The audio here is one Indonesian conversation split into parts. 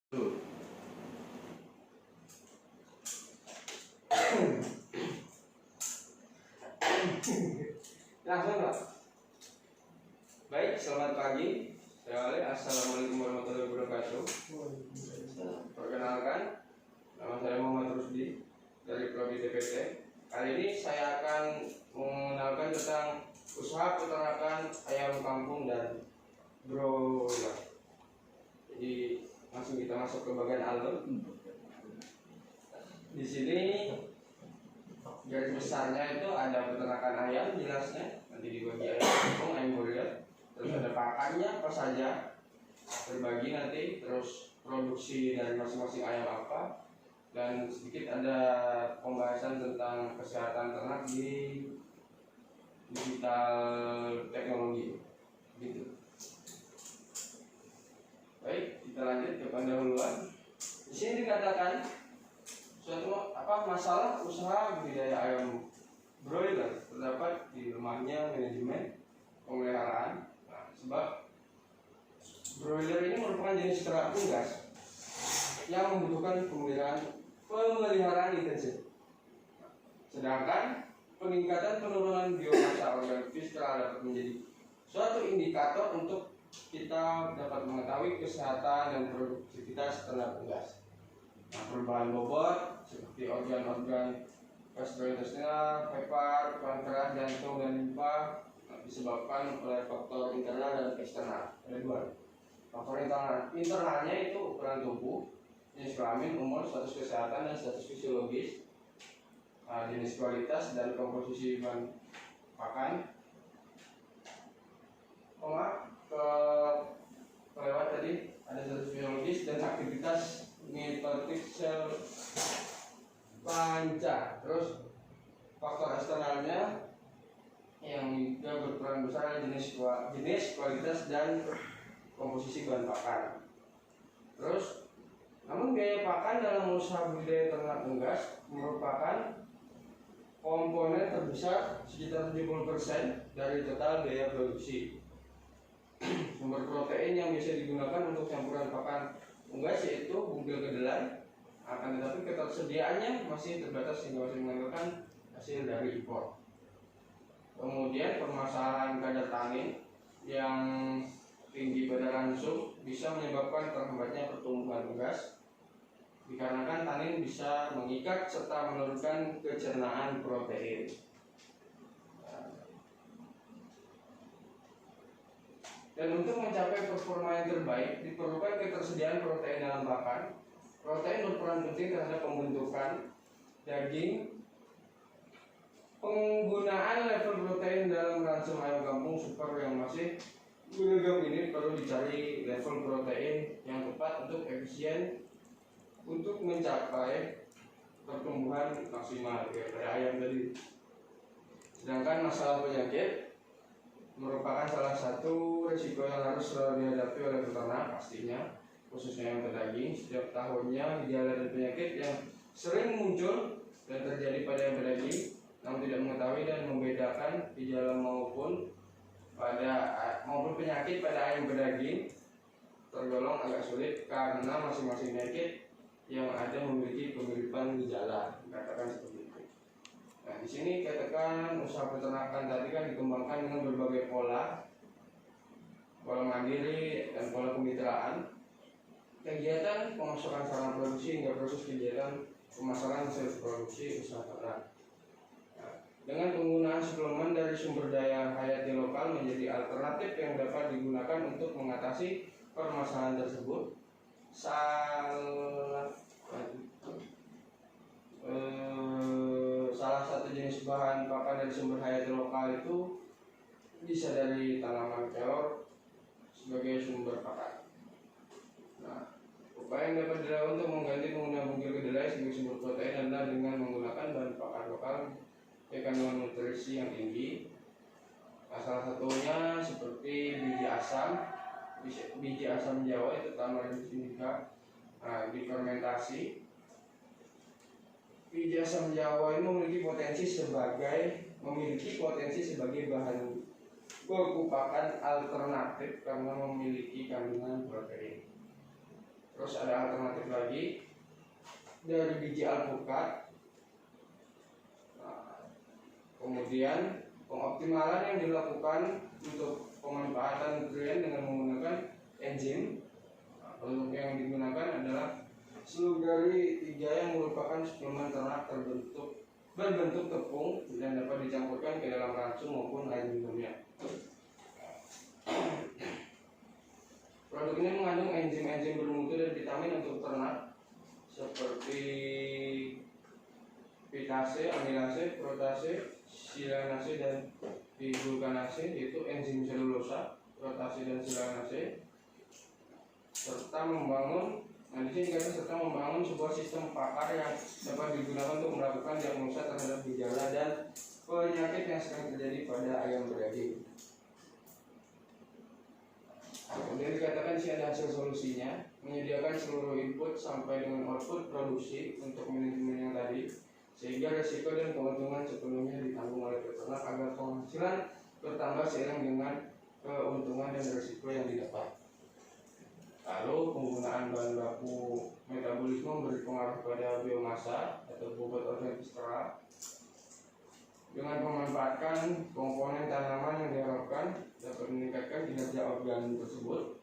Langsung Pak. Baik, selamat pagi. Assalamualaikum warahmatullahi wabarakatuh. Perkenalkan, nama saya Muhammad Rusdi dari Prodi DPT. Kali ini saya akan mengenalkan tentang usaha peternakan ayam kampung dan broiler. Jadi langsung kita masuk ke bagian alur. Di sini garis besarnya itu ada peternakan ayam, jelasnya nanti dibagi ayam kampung, ayam broiler. Terus ada pakannya apa saja, berbagi nanti, terus produksi dari masing-masing ayam apa, dan sedikit ada pembahasan tentang kesehatan ternak di digital teknologi gitu. Baik, kita lanjut ke pendahuluan. Di sini dikatakan suatu masalah usaha budidaya ayam broiler terdapat di lemahnya manajemen pemeliharaan. Nah, sebab broiler ini merupakan jenis ternak unggas yang membutuhkan pemeliharaan intensif. Sedangkan peningkatan penurunan biomassa organisme telah dapat menjadi suatu indikator untuk kita dapat mengetahui kesehatan dan produktivitas ternak unggas. Nah, perubahan bobot seperti organ-organ gastrointestinal, hepar, pankreas, jantung, dan limfa disebabkan oleh faktor internal dan eksternal. Ada dua. Faktor internalnya itu ukuran tubuh, jenis kelamin, umur, status kesehatan, dan status fisiologis, jenis kualitas dan komposisi bahan pakan. Kelewat tadi ada status fisiologis dan aktivitas mitotik sel panca. Terus faktor eksternalnya yang juga berperan besar adalah jenis, kualitas, dan komposisi bahan pakan. Terus, namun biaya pakan dalam usaha budidaya ternak unggas merupakan komponen terbesar sekitar 70% dari total biaya produksi. Sumber protein yang bisa digunakan untuk campuran pakan unggas yaitu bugil kedelai, akan tetapi ketersediaannya masih terbatas sehingga masih mengandalkan hasil dari impor. Kemudian permasalahan kadar tanin yang tinggi pada langsung bisa menyebabkan terhambatnya pertumbuhan unggas dikarenakan tanin bisa mengikat serta menurunkan kecernaan protein. Dan untuk mencapai performa yang terbaik diperlukan ketersediaan protein dalam pakan. Protein berperan penting terhadap pembentukan daging. Penggunaan level protein dalam ransum ayam kampung super yang masih beragam ini perlu dicari level protein yang tepat untuk efisien untuk mencapai pertumbuhan maksimal pada ayam tadi. Sedangkan masalah penyakit merupakan salah satu risiko yang harus selalu dihadapi oleh peternak pastinya, khususnya yang pedaging. Setiap tahunnya gejala dan penyakit yang sering muncul dan terjadi pada ayam pedaging, namun tidak mengetahui dan membedakan gejala maupun penyakit pada ayam pedaging tergolong agak sulit karena masing-masing penyakit yang ada memiliki kemiripan gejala, katakan seperti itu. Nah, di sini katakan usaha peternakan tadi kan dikembangkan dengan berbagai pola mandiri dan pola kemitraan, kegiatan pemasukan sarana produksi hingga proses kegiatan pemasaran hasil produksi usaha ternak. Dengan penggunaan suplemen dari sumber daya hayati lokal menjadi alternatif yang dapat digunakan untuk mengatasi permasalahan tersebut. Salah satu jenis bahan pakan dari sumber hayati lokal itu bisa dari tanaman kelor sebagai sumber pakan. Nah, upaya yang dapat dilakukan untuk mengganti penggunaan bugil kedelai sebagai sumber protein adalah dengan menggunakan bahan pakan lokal dengan kandungan nutrisi yang tinggi. Nah, salah satunya seperti biji asam Jawa itu Tamarinus indica, difermentasi. Biji asam Jawa ini memiliki potensi sebagai bahan baku pakan alternatif karena memiliki kandungan protein. Terus ada alternatif lagi dari biji alpukat. Nah, kemudian pengoptimalan yang dilakukan untuk pemanfaatan nutrien dengan menggunakan enzim. Nah, produk yang digunakan adalah Slurry 3 yang merupakan suplemen ternak berbentuk tepung dan dapat dicampurkan ke dalam racun maupun air minumnya. Produk ini mengandung enzim-enzim bermutu dan vitamin untuk ternak seperti pitase, amilase, protase, silanase, dan biglukanase, yaitu enzim selulosa, protase, dan silanase, serta membangun sebuah sistem pakar yang dapat digunakan untuk melakukan diagnosa terhadap gejala dan penyakit yang sedang terjadi pada ayam berdaging. Kemudian dikatakan di sini ada hasil solusinya, menyediakan seluruh input sampai dengan output produksi untuk manajemen yang tadi, sehingga resiko dan keuntungan sepenuhnya ditanggung oleh peternak agar penghasilan bertambah seiring dengan keuntungan dan resiko yang didapat. Lalu penggunaan bahan baku metabolisme berpengaruh pada biomasa atau bobot organik setelah dengan memanfaatkan komponen tanaman yang diharapkan dapat meningkatkan kinerja organ tersebut.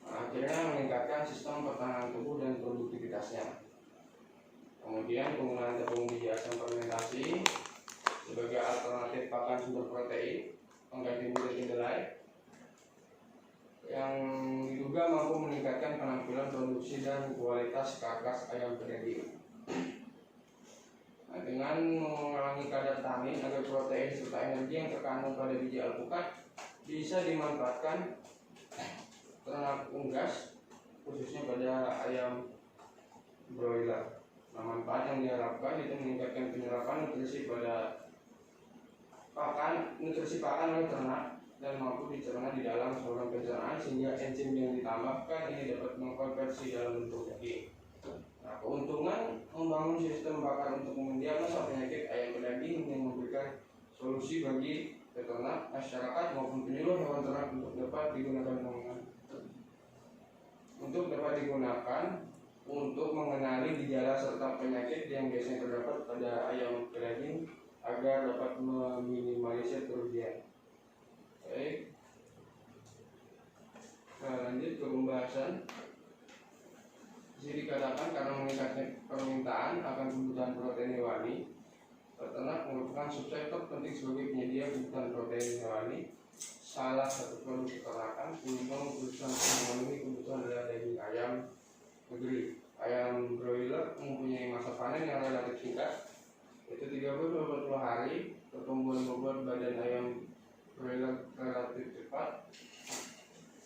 Akhirnya meningkatkan sistem pertahanan tubuh dan produktivitasnya. Kemudian penggunaan tepung biji asam fermentasi sebagai alternatif pakan sumber protein pengganti bulat kedelai yang diduga mampu meningkatkan penampilan produksi dan kualitas karkas ayam berdaging. Nah, dengan mengurangi kadar tanin agar protein serta energi yang terkandung pada biji alpukat bisa dimanfaatkan ternak unggas, khususnya pada ayam broiler. Nah, manfaat yang diharapkan itu meningkatkan penyerapan nutrisi pakan oleh ternak dan mampu dicerna di dalam saluran pencernaan sehingga enzim yang ditambahkan ini dapat mengkonversi dalam bentuk daging. Nah, keuntungan membangun sistem bakar untuk mendiagnosa penyakit ayam berdaging yang memberikan solusi bagi peternak, masyarakat maupun penyuluh hewan ternak untuk dapat digunakan untuk mengenali gejala serta penyakit yang biasanya terdapat pada ayam berdaging agar dapat meminimalisir kerugian. Baik. Nah, lanjut ke pembahasan. Jadi dikatakan karena meningkatnya permintaan akan kebutuhan protein hewani, peternak merupakan subsektor penting sebagai penyedia kebutuhan protein hewani. Salah satu produk peternakan penyumbang kebutuhan memenuhi kebutuhan adalah daging ayam negeri. Ayam broiler mempunyai masa panen yang relatif singkat, yaitu 30-40 hari. Pertumbuhan bobot badan ayam broiler relatif cepat,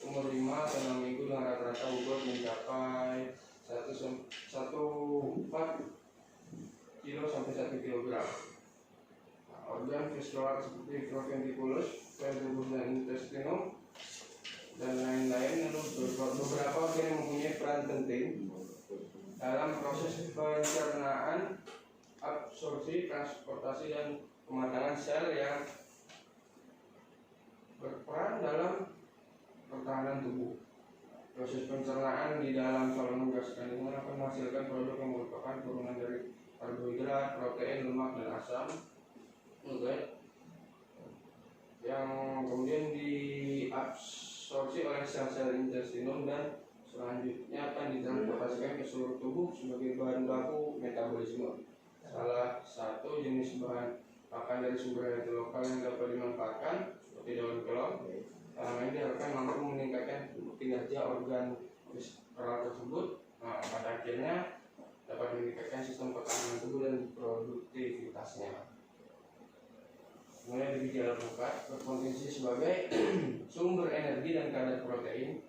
umur 5-6 minggu dengan rata-rata bobot mencapai 1,4 kilo sampai 1 kilogram. Nah, organ visual seperti proventriculus, tubuh dan intestinum dan lain-lain, lalu beberapa organ yang mempunyai peran penting dalam proses pencernaan, absorpsi, transportasi, dan pematangan sel yang berperan dalam pertahanan tubuh. Proses pencernaan di dalam saluran gas kandungan akan menghasilkan produk yang merupakan turunan dari karbohidrat, protein, lemak, dan asam yang kemudian diabsorpsi oleh sel-sel intestinum dan selanjutnya akan ditransportasikan ke seluruh tubuh sebagai bahan baku metabolisme. Salah satu jenis bahan pakan dari sumber hayati lokal yang dapat dimanfaatkan seperti daun kelor. Tanaman ini diharapkan mampu meningkatkan kinerja organ viskal tersebut. Nah, pada akhirnya dapat meningkatkan sistem pertahanan tubuh dan produktivitasnya. Kemudian biji alpukat berpotensi sebagai sumber energi dan kadar protein.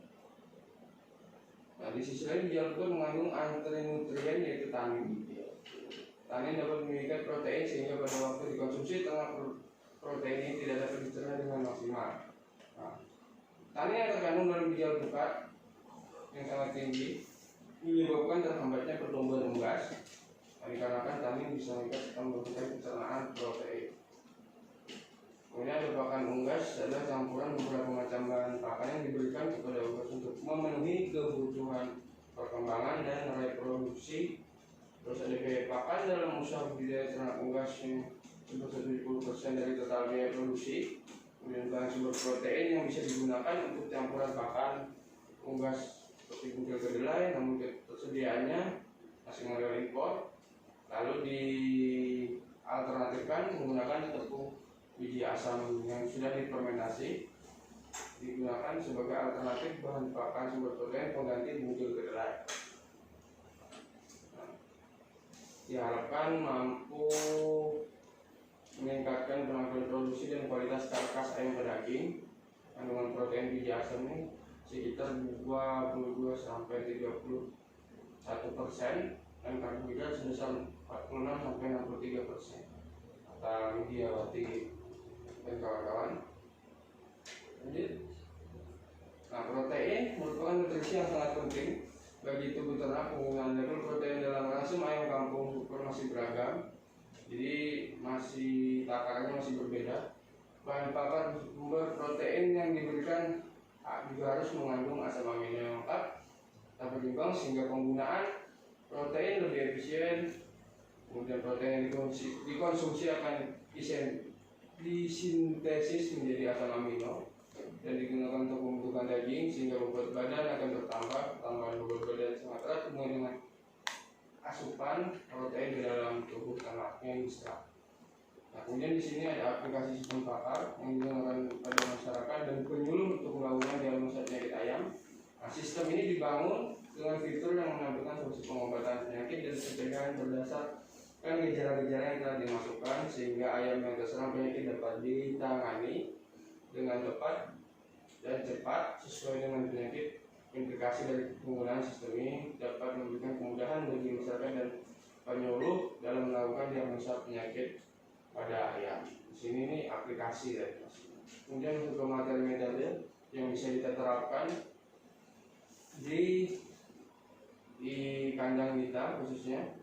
Nah, di sisi lain biji alpukat mengandung antinutrien yaitu tanin. Tanin dapat mengikat protein sehingga pada waktu dikonsumsi ternak protein ini tidak dapat dicerna dengan maksimal. Nah, tanin yang terkandung dalam biji alpukat yang sangat tinggi menyebabkan terhambatnya pertumbuhan unggas. Dikarenakan tanin bisa mengikat serta membantu pencernaan protein. Kemudian ada pakan unggas adalah campuran beberapa macam bahan pakan yang diberikan kepada unggas untuk memenuhi kebutuhan perkembangan dan reproduksi. Terus ada biaya pakan dalam usaha budidaya ternak unggas yang sebesar 70% dari total biaya produksi. Kemudian bahan sumber protein yang bisa digunakan untuk campuran pakan unggas seperti bungkil kedelai, namun ketersediaannya masih modal impor. Lalu dialternatifkan menggunakan tepung biji asam yang sudah difermentasi, digunakan sebagai alternatif bahan pakan sumber protein pengganti bungkil kedelai. Diharapkan mampu meningkatkan penampilan produksi dan kualitas karkas ayam pedaging. Kandungan protein biji asam ini sekitar 22 sampai 31% dan karbohidrat sebesar 46 sampai 63%. Kata Widiawati dan kawan-kawan. Nah, protein merupakan nutrisi yang sangat penting bagi tubuh ternak. Penggunaan level protein dalam rasum ayam kampung masih beragam, jadi masih takarannya masih berbeda. Bahan pakan sumber protein yang diberikan juga harus mengandung asam amino yang lengkap tak berimbang sehingga penggunaan protein lebih efisien. Kemudian protein yang dikonsumsi akan disintesis menjadi asam amino dan digunakan untuk pembentukan daging sehingga bobot badan akan bertambah. Tambahan bobot badan sangat erat hubungan dengan asupan protein di dalam tubuh ternak yang diserap. Nah, kemudian di sini ada aplikasi sistem pakar yang digunakan pada masyarakat dan penyuluh untuk melakukan diagnosa penyakit ayam. Nah, sistem ini dibangun dengan fitur yang menampilkan solusi pengobatan penyakit dan pencegahan berdasarkan gejala-gejala yang telah dimasukkan sehingga ayam yang terserang penyakit dapat ditangani dengan tepat dan cepat sesuai dengan penyakit. Implikasi dari penggunaan sistem ini dapat memberikan kemudahan bagi masyarakat dan penyuluh dalam melakukan diagnosa penyakit pada ayam. Di sini ini aplikasi dari mas. Kemudian untuk materi metode yang bisa kita terapkan di kandang kita khususnya.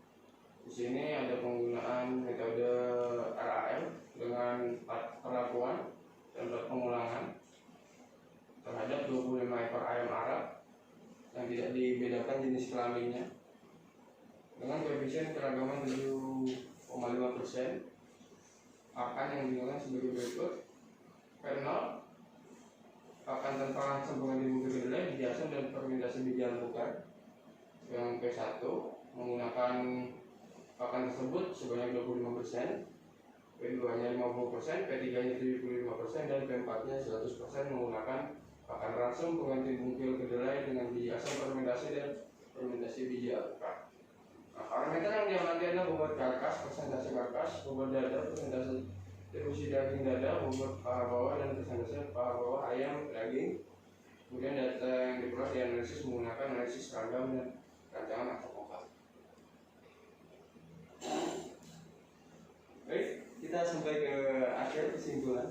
Di sini ada penggunaan metode RAM dengan 4 perlakuan dan 4 pengulangan terhadap 25 ekor ayam Arab yang tidak dibedakan jenis kelaminnya dengan koefisien keragaman 7,5%. Pakan yang digunakan sebagai berikut: P0 pakan tanpa sambungan di bungkil kedelai, biji asam dan fermentasi biji alpukat. Yang P1 menggunakan pakan tersebut sebanyak 25%, P2 nya 50%, P3 nya 75% dan P4 nya 100% menggunakan pakan rasum pengganti bungkil kedelai dengan biji asam fermentasi dan fermentasi biji alpukat. Nah, parameter yang diamati adalah bobot karkas, persentase karkas, bobot dada, persentase distribusi daging dada, bobot paha bawah dan persentase paha bawah ayam daging. Kemudian data yang diperoleh dianalisis menggunakan analisis ragam dan rancangan atau kompas. Baik, kita sampai ke akhir kesimpulan.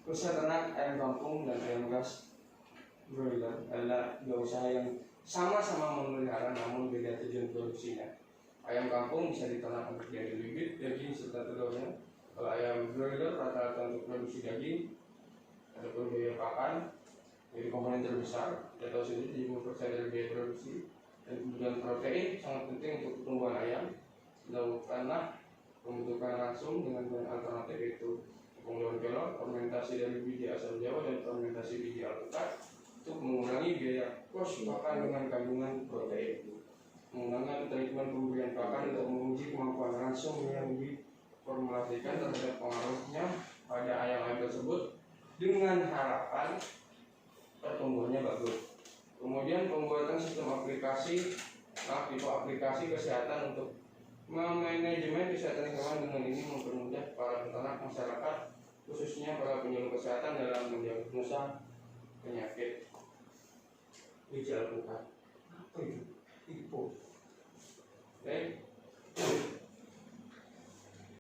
Usaha ternak ayam kampung dan ayam gas broiler adalah dua usaha yang sama-sama memelihara namun beda tujuan produksinya. Ayam kampung bisa diternak untuk dari bibit, daging serta telurnya. Kalau ayam broiler rata-rata untuk produksi daging. Adapun biaya pakan jadi komponen terbesar, kita tahu sendiri 70% dari biaya produksi. Dan kemudian protein sangat penting untuk pertumbuhan ayam. Dilakukanlah pembentukan langsung dengan bahan alternatif yaitu tepung daun kelor, fermentasi dari biji asam jawa dan fermentasi biji alpukat untuk mengurangi biaya kos pakan dengan kandungan protein. Menggunakan treatment pemberian pakan untuk menguji kemampuan langsung yang diformulasikan terhadap pengaruhnya pada ayam-ayam tersebut dengan harapan pertumbuhannya bagus. Kemudian pembuatan sistem aplikasi tipe aplikasi kesehatan untuk manajemen kesehatan hewan. Dengan ini mempermudah para peternak masyarakat khususnya para penyuluh kesehatan dalam mendiagnosa penyakit biji alpukat. Apa itu? Baik.